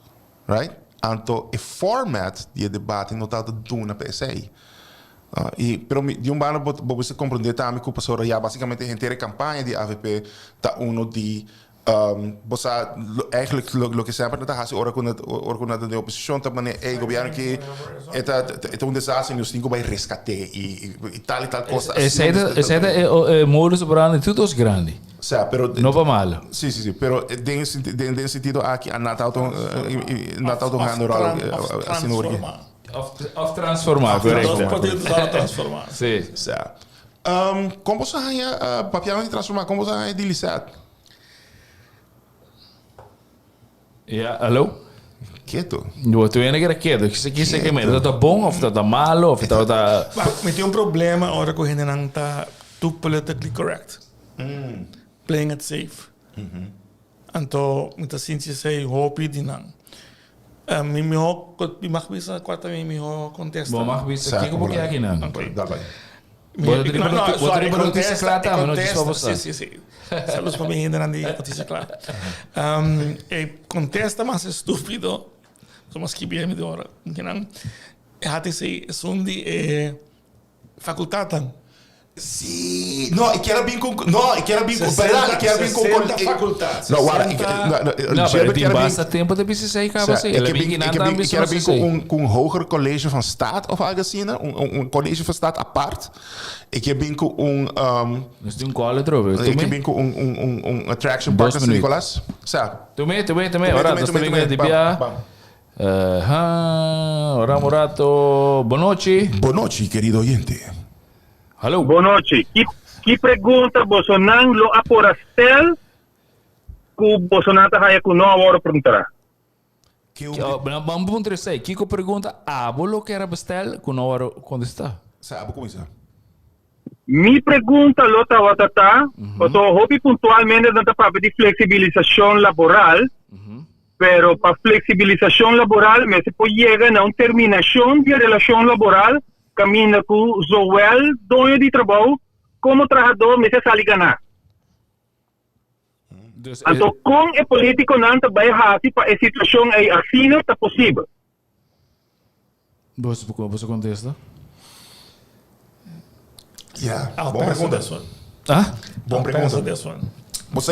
right? Então o format de debate não tá dando na PSI. Pero de bano você compreender também que o pastor já basicamente a inteira campanha de AVP tá de você eigenlijk lo que sempre está fazendo ora quando a oposição tá mané governo que é desastre nos cinco vai resgatar e tal coisa. Essa é modus operandi todos grande. Pero não va mal. Sim, pero den sentido aqui a Natal ganhando assim no Of transformar, correto. Poder transformar. Sim. Como você ganha papel de transformar? Como você ganha de licet? Ja, hallo? Quieto. Eu estou indo que quieto. Que você quer mesmo? Tá bom ou tá malo? Ou tá... Mas tem problema agora que a gente não está too politically correct. Playing it safe. Então, muita gente diz, hope de não. Mi mag bisa quarta mi contesta. Bom, mag bisa kiko po kaya kinan. Okay. Daarbij. Wat er notícia clara tá, mas notícia para você. Sí. Saludos para mim ainda não notícia clara. Contesta mas estúpido. Somos que bem me dora. Kinan. Hati se sundi facultaten. Sim, não, ik quero bem com, não, ik quero bem com, verdade, ik quero bem com faculdades. Não, agora, Não, maar die basta tempo de BCC kan você. Ik heb een hoger college van staat of algezien, een college van staat apart. Ik heb een Dus die call het erover. ik heb een attraction partner Nicolas. Sa. Tome. Ora, nós também de bia. Ora Morato, boa noite. Boa noite, querido oyente. Hallo. Boa noite. Que pergunta Bolsonaro lo aporastel que Bolsonaro haya com não agora perguntará. Vamos perguntar sei. Kiko pergunta, bolo que era bestel com não hora quando está. Sabe como isso? Mi pergunta lota watata, o hobby puntualmente não para de flexibilização laboral, pero para flexibilização laboral, me se pode chegar a uma terminação de relação laboral, caminha com zowel dono de trabalho, como trabalhador, me se sali ganhar. Então, com o político não vai fazer para a situação aí assim não está possível. Você contesta? Ja, I'll bom pass on pergunta. this one. Bom I'll pass pergunta. on this one. Você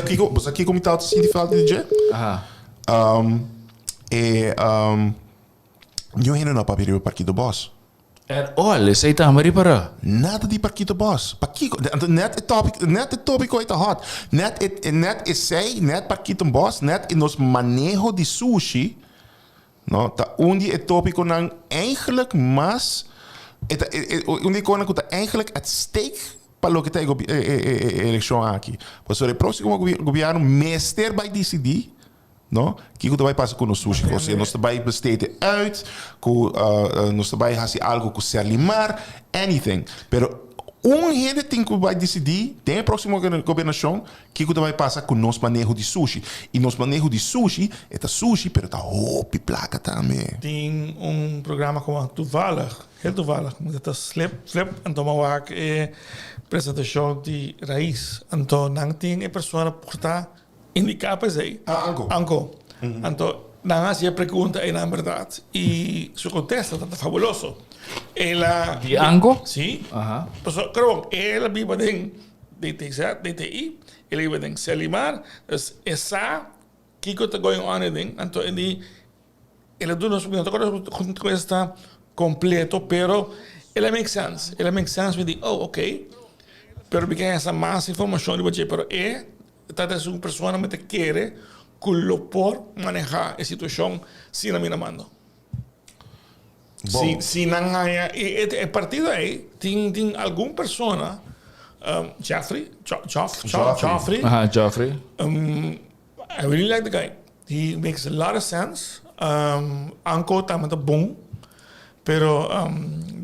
aqui como está assim de falar de DJ? Eu ainda não papel para aqui do boss. Olha, sei tá mari para. Nada de Parquito Boss. Parquito, net het topic uit de hot. Net is zij, net Parquito Boss, net in ons manejo de sushi. No, ta undi het topic dan eigenlijk mas undi konan kuta eigenlijk at stake para lo que tem eleção aqui. Por isso o próximo governo meester bij DCD. No? Kiko daarbij passen com o sushi, que nós daarbij besteden uit, nós daarbij hasi algo com se alimar, anything. Pero gente tem que vai decidir, tem a próxima governação, Kiko daarbij passa com nos manejo de sushi. E nos manejo de sushi, é sushi, pero tá hopi placa também. Tem programa como heel toevallig, dat is slip, en dan maak ik presentação de raiz. Então, não tem a pessoa por estar indicar para você. Anko. Então, não há pergunta aí na verdade. E sua contesta está fabuloso. Ela... Die Anko? Sim. Aha. Creo que ela vive em DTI, ela vive em Selimar, dus essa que está going on in. Então, ela do nosso com esta completo, pero ela makes sense. Ela makes sense with the, ok. Pero porque essa mais informação de você, pero esta es una persona que quiere por manejar la situación sin mi mando. Si no hay el partido ahí, tiene alguna persona, Joffrey. Joffrey. I really like the guy. He makes a lot of sense. Anko también está boom. Pero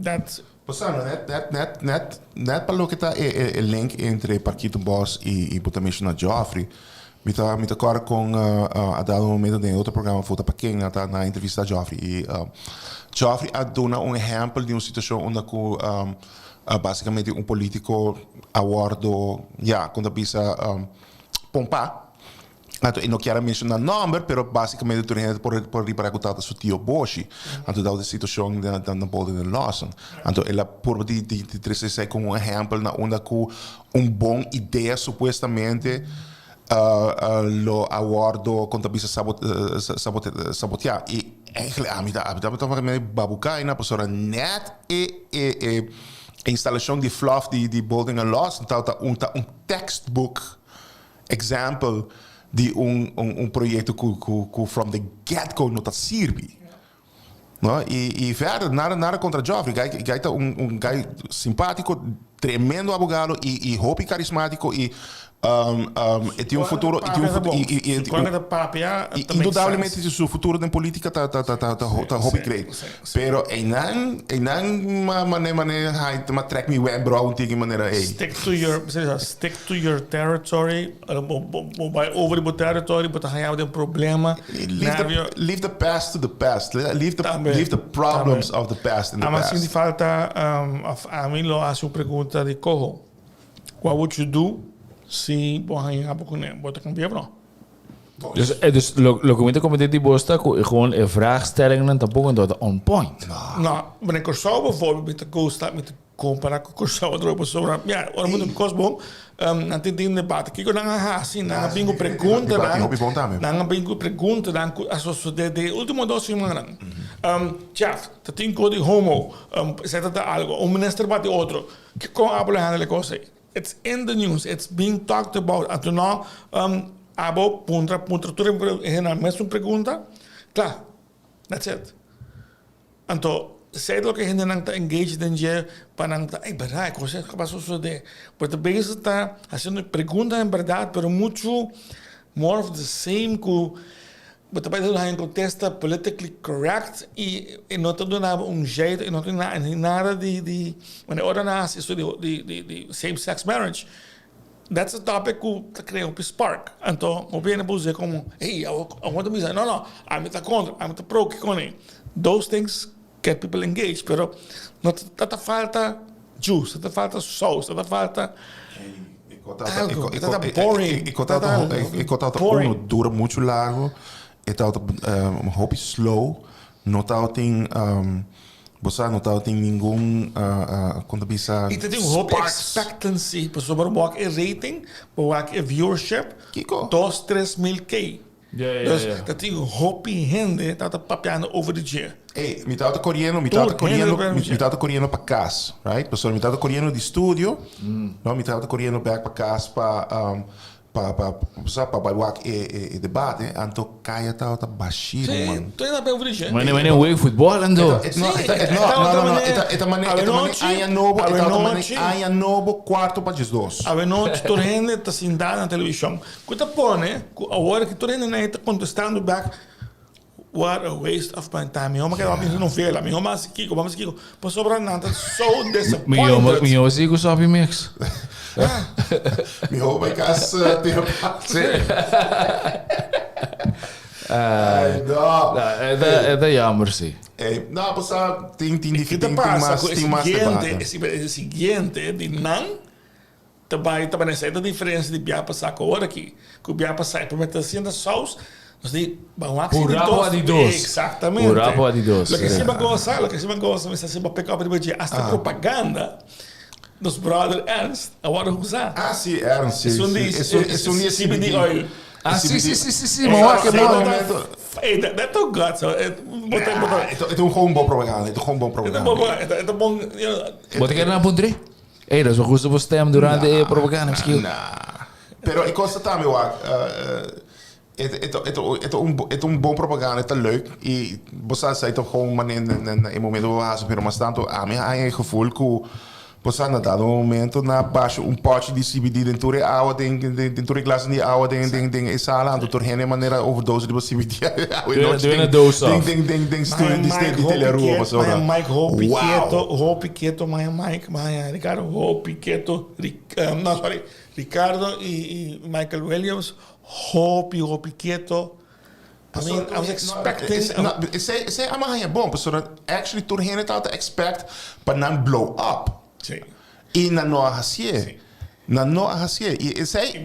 that's... Passando, net para lo que está el link entre Parquito Boss e Butamish na Joffrey. Me tá agora com a dado momento de outro programa volta para quem na entrevista a Joffrey e Joffrey a dona exemplo de uma situação onde basicamente político aguardo quando pisa pompa. Então, eu não quero mencionar nome, mas basicamente tu gente por reparar que seu tio Boshi. Então, da situação na bolsa de Lawson. Então, ela por de trazer como exemplo na onda com bom ideia supostamente lo aguardo quando bisa sabotear. E eigenlijk a babucai na pessoa net a instalação de fluff de building and Lawson. Então, textbook example de projeto que from the get-go não está sirve. No? E verder, nada contra Joffrey. Hij is guy simpático, tremendo abogado e hopi carismático e E tem um futuro. Indudablemente, o futuro da política está hobby creio. Pero em maneira, uma track me web bro, de maneira aí. Stick to your territory. Over the territory, but hij heeft een problema. Leave the past to the past. Leave the problems of the past in the past. Mas se falta, a mim lo hace uma pergunta de cojo. What would you do? Si vos ahí a poco vos te cambiar, bro. Dus lo que me comenté die bosta gewoon vraagstellingen tampoco tot on point. Nou, wanneer Corsau bijvoorbeeld met de Go staat met de comparar com Corsau erop zo. Ja, ora moet een kosbom. Nanti din debate. Kiko nang hasi, nang bingo pergunta dan. Nang bingo pergunta dan aso de último dos semanas. Chef, te tinko di homo. Zet dat algo. Un minister bate otro. Que con habla handle cosa. It's in the news. It's being talked about. Ato no, abo puntra tu general mesmo pergunta. Claro, that's it. Anto, sei lo que gente não está engaged em je para não tá, verdade, coisas que passou isso de, porque a vez está fazendo pergunta em verdade, pero muito more of the same que but a vez ele contesta politically correct e não está dando jeito, e não tem nada de quando ora nas isso de same sex marriage. That's a topic que cria spark. Então, o bem é dizer como, hey, I want to be saying, no, I'm at the contra, I'm at the pro, que com those things get people engaged, pero não tá falta juice, tá falta sauce, tá falta algo, tá boring. E contato uno dura muito largo, e tá hobby slow, não tá você não tem nenhum quando bisa e tem hope expectancy para sobre o rating, para viewership, 2-3 mil K. Dus dat die hope gente tá papiando over the year. Hey, metade coreano para casa, right? Pessoal, metade coreano de estúdio, não metade coreano back para casa para e debate, então caia tá baixinho, mano. Tu ainda bem over the year. Mas não é futebol, ando. Aya novo quarto para os dois. A noite toda gente tá sentada na televisão. Quando põe, a hora que toda gente está contestando back. What a waste of my time. Mi homa que estava pensando novela. Mi homa se kiko, vamos kiko. Por sobra nada, so disappointed. Mi homa sigo sabe mix. Mi homa em casa tem Ai, não. É jammer, sim. Não, passa tem mais debate. O seguinte, de não também nessa é a diferença de Biapa saco agora aqui. Que o Biapa sai para meter assim da sauce. Mas de Buraco de dos. Exatamente. Buraco de dos. Lo que se me gosta, mas se me pick up de hasta propaganda dos brother Ernst, agora usar. Ah, sim, Ernst. Isso é CBD oil. Ah, sim. Mas que bom. Dat ook gaat zo. Het is gewoon bom propaganda. Het is bom. Wat ik na pondre? Dat is wel goed op stem durante de propaganda misschien. Pero ik constateer me het is bom propaganda, het is leuk. E você sai toch gewoon in momento waar pero mas tanto a mim há gevoel que você na dado momento na baixo pote de CBD dentro de água dentro de glass de água dentro sala ando por rene maneira overdose de CBD. Doe een doos af. De telerua você ora. Mike Hope quieto, my Ricardo Hope quieto, Ricardo e Michael Williams. Hope quieto. I mean, I was expecting. Say I'm bom, pessoal. Actually, tur heen het altijd expect, but not blow up. Sim. E na noa hasie. E say,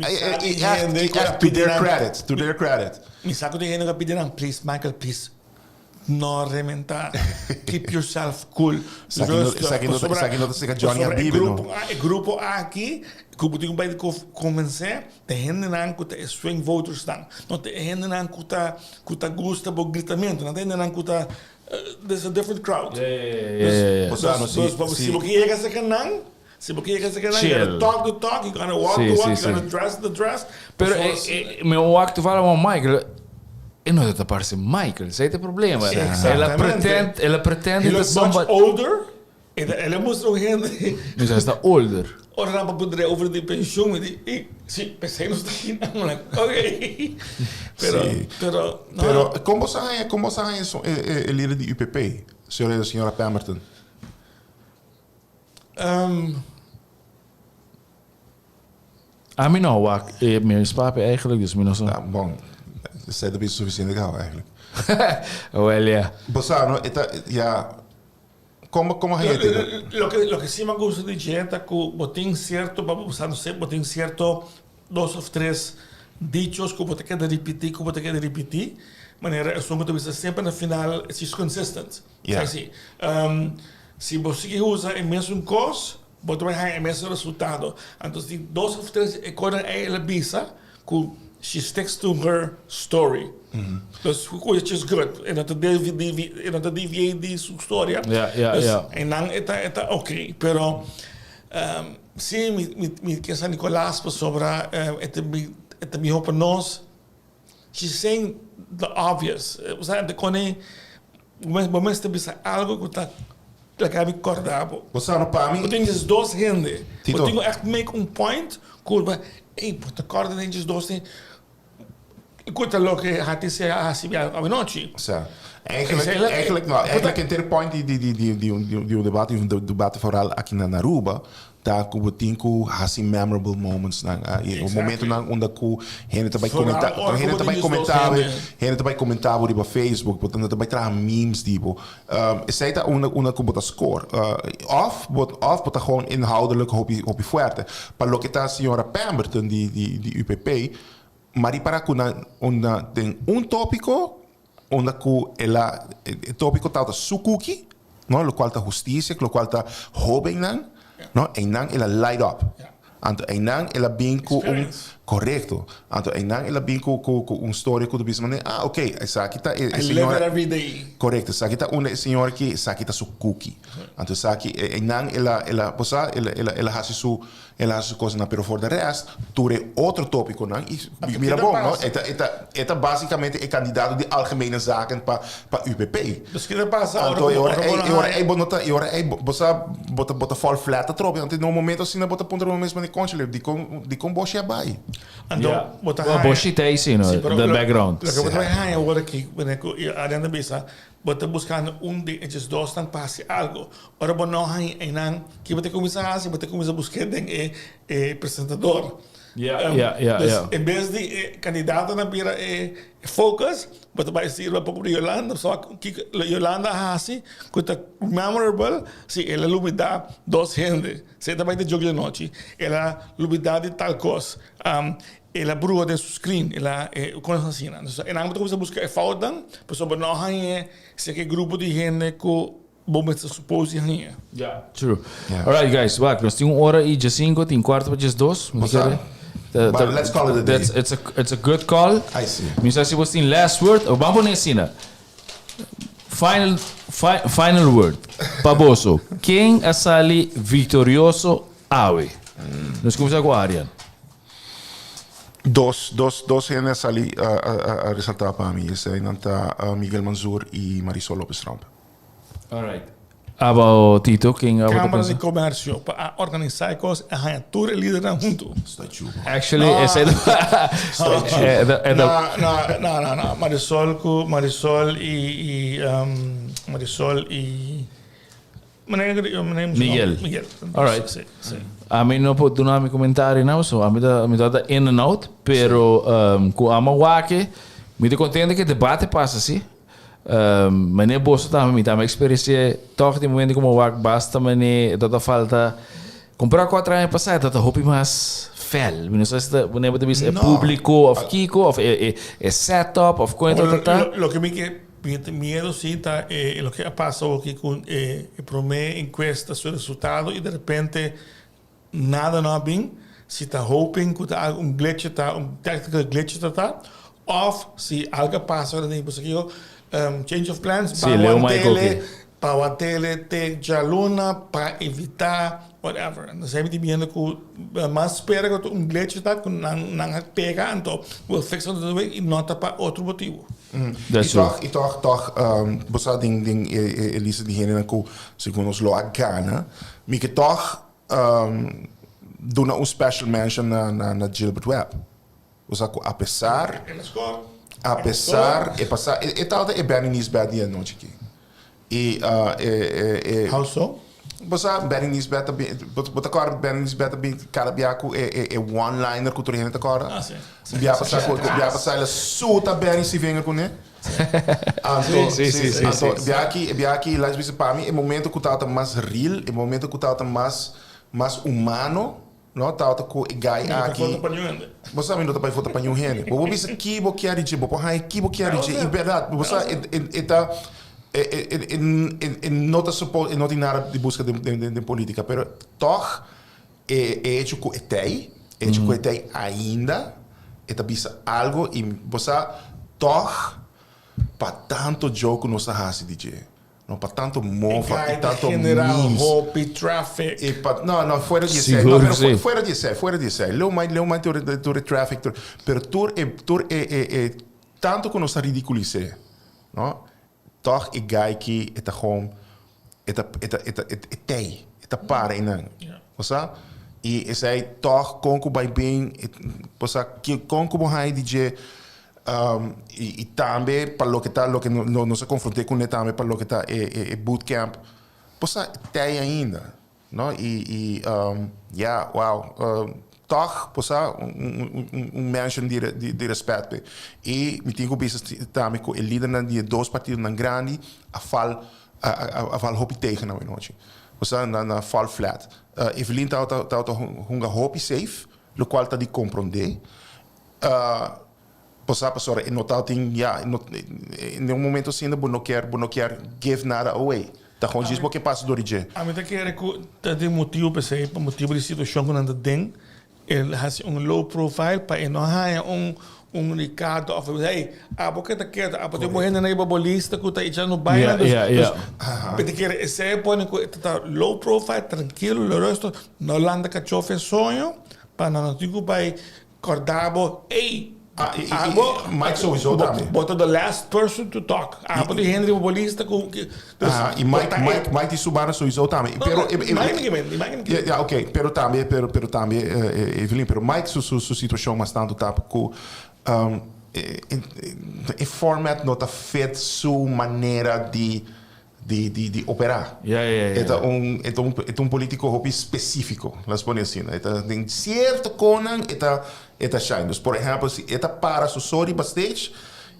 to their credit. Mi saco de gente que piden, please, Michael, please. No rementar. Keep yourself cool. Johnny Habib. O grupo aqui, que eu tenho que convencer, tem gente que tem swing voters dan. Não tem gente que tá gosta do gritamento, não tem gente que there's a different crowd. Se você chega a canal, you're gonna talk the talk, you're gonna walk the walk, you're gonna dress the dress. Pero meu walk to fala com Michael. E não está parecendo Michael, esse é o problema. Ela pretende He looks much older. Ele mostrou gente. Mas ela está older. Ora para poder over de pensioen y sí, pensé no está aquí, I'm like, okay. Pero como sabe eso el líder de UPP, señora Pemberton? A mí no, wacht. Meer spapen eigenlijk, dus min of zo. Bon, dat is een beetje suficiënt gauw eigenlijk. Well, yeah. Bossano, ja, como Lo que sí me gusta de Jetta, que botín cierto, vamos a no sé, botín cierto, 2 of 3 dichos que botín que de repetir, manera, eso que tú sempre na final, es consistent. Yeah. Assim, se você usa a mesma coisa, você vai ter o mesmo resultado. Então, se 2 of 3 coisas ela bisa, que she sticks to her story. Dus which is good. En dat de deviate de sua história. Ja. En dan eta okay, pero sim, me que San Nicolás sobre eta me hope nós. She's saying the obvious. O sea, de cone momento te bisa algo que tá la me acordava. Bossano, para mim, eu tenho esses 2 gente. Tito. Eu tenho echt make point, cool, ei, puta corda tem esses 2 Escuta lo que Hati se hace a noche. Eigenlijk in ter point die debat vooral aqui na Aruba, daar ku tinku hasi memorable moments na o momento na onde ku hene também comentar op Facebook, portanto também tra memes tipo. Sei dat una ku bota score. Of bota gewoon inhoudelijk op je fuerte. Maar lo que ta señora Pemberton die UPP Mari para kuna tem tópico onde ela tópico tá sukuki, no, lo qual tá justiça, lo qual tá jovem nan, no, e nan ela light up. Anto e nan ela bem com correto. Anto e nan ela bem com story que tu bisa mané, okay, essa aqui tá senhora every day. Correto, essa aqui tá uma senhora que essa aqui tá sukuki. Anto essa aqui e nan ela posa ela hace su coisa na pero for the rest, ture outro tópico nan e mira bom, no? Eta basicamente é candidato de algemene zaken para UPP. Dus que passa Anto eu bota fall flat trop, anto no momento assim na bota ponto no mesmo de conselho, de com boche vai. Então, boche tem sim, no, the background. Lo que botar aí agora aqui, adendo bisa, botar buscando de esses 2 estão passe algo. Ora bom não aí não, que botar começar a buscar den apresentador. Ja. Em vez de candidato na pira focus, but vai ser um pouco de Yolanda, só que Yolanda assim, que tá memorable, se ela lumida 2 gente, se também de jogo de noite, ela lumida de tal coisa, ela brua de screen, ela coisa assim, então, e não você buscar falta, por sobre não aí se que grupo de gente que vamos supor assim. Yeah, true. Yeah. All right, guys, wacht, nós temos 1:05, tem 1:45, But let's call it a day. It's a good call. I see. Misa se você tem last word, vamos nessa. Final word. Paboso, quem é sali vitorioso awe? Nós começamos com a Arian. Dos genes ali a resaltar para mim. Esse é Miguel Manzur e Marisol Lopes Trump. All right. Aba Tito, quem é Câmara de Comércio para organizar coisas, a tour e liderar junto. Actually, esse é Não. Marisol e Miguel. All right. Sim. A mim não pode dar comentário não, so a mim dá in and out, pero com a mawake, me tô contente que o debate passa assim. Meneer Bosso também tem uma experiência toch de momento como o basta meneer dat falta comprar 4 anos passado dat hoop mais fel não sei se meneer pode dizer público of Kiko of setup of coisa lo que me miedo sí está lo que pasó aquí con el primer encuesta su resultado y de repente nada no bien si está hoping que está un glitch está un technical glitch está of si algo pasa de pues aquí change of plans para o tele te jaluna para evitar whatever. Então sempre viendo que mais espera que um glitch está com não pega então will fix it e nota para outro motivo. E toch bosa ding Elisa diegene que segundo os lo gana, me que toch doen een special mention na Gilbert Webb. Usa ko apesar e tal e bem nis bad dia noite aqui. How so? Bosa bem nis bad bota cor bem nis bad bem cada biaco one liner cultura renta cor. Ah, sim. Bia passar ela suta bem se venga com né. Então, biaki lá diz para mim é momento que tá mais real, é momento que tá mais humano. No, tá com gai aqui. Você sabe não tá para foto para nenhum gente. Vou ver se que vou querer dizer, vou para que vou querer dizer. É verdade. Você está não tá suposto, não tem nada de busca de política, pero toch é hecho com etei ainda. É bisa algo e você toch para tanto jogo não se hace DJ. Não para tanto mofa e tanto memes. Hope, traffic. Não, fora de série. Fora de série. Leu mais de traffic. Pero tur é tanto que nós ridiculizamos. Não? Toch é gai que é gewoon é para inang. Você? E esse aí toch conco by bem, você que conco bohai DJ e também para lo que não se confrontei com ele também para lo que tá bootcamp possa tem ainda não toch possa mention de respeito e me tenho visto também com o líder de dois partidos na grande a fal hopi tegen na noite possa na fal flat Evelyn tá hunga hopi safe lo qual tá de compreender Passora, e notar tem em um momento assim, não quer give nada away. Tá com diz porque passa do dia. A mim tá querendo que tem motivo para ser, motivo de situação quando anda dentro, ele faz low profile para não há Ricardo of hey, porque tá quieto, porque morrendo na ibabolista que tá já no baile. Porque quer esse põe que tá low profile, tranquilo, o resto não landa que chofe sonho, para não digo vai cordabo, hey. Mike sowieso também. But the last person to talk. Porque Henry o bolista com e Mike de Subara sowieso também. Ok, pero também Evelyn, pero Mike sua situação mas tanto tá com o format não tá feito sua maneira de operar. É um político hobby específico, las pone assim. Tem certo conan, é shine. Por exemplo, se é para su sorry backstage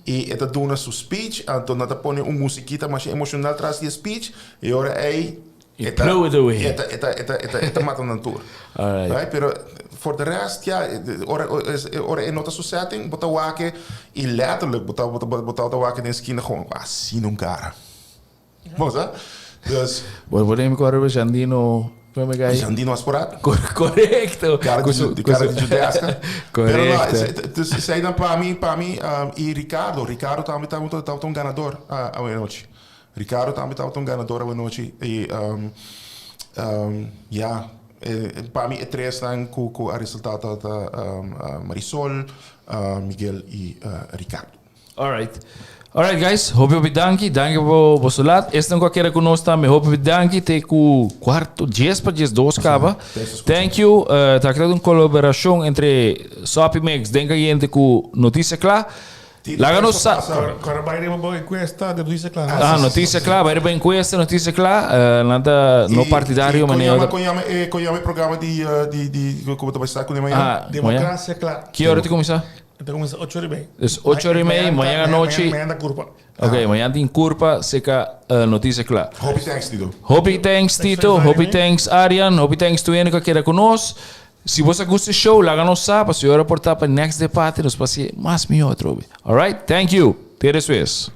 e é dona su speech, então nada põe musiquita mais emocional atrás de speech e ora é blow it away. É matando na tour. Right? Pero for the rest, ora é nota su setting, bota wake e letterlijk bota wake na esquina gewoon assim num cara. Moça? Dus. Podemos correr Jandino. Jandino Asporat? Correcto. Cara de Judesca. Correcto. Dus zei dan para mim, e Ricardo também tá um ganador a noite. Ricardo também tá um ganador a noite. E, para mim é três com o resultado da Marisol, Miguel e Ricardo. Alright guys, hope you danki po bosolat. Este não quer conosco também, hope you danki te ku quarto 10 para 12 caba. Thank you. Tá criando uma colaboração entre Sopimex, denka gente com Notícia Clara. Láganos sa. Agora vai ter uma enquesta de Notícia Clara. Notícia Clara, vai ter uma enquesta Notícia Clara, nada no partidário, mas nem conhame programa de como tu vai estar com amanhã. Democracia Clara. Que hora te começar? Então começa 8h30. 8h30, amanhã à noite. Amanhã da curva. Ok, amanhã tem curva, seca Notícia Clara. Hope thanks, Tito. Hope thanks, Arian. Hope thanks to Enica que era conosco. Se você gosta do show, láganos sa, para se eu reportar para o next debate, nos passe mais melhor, Alright, thank you. Até depois.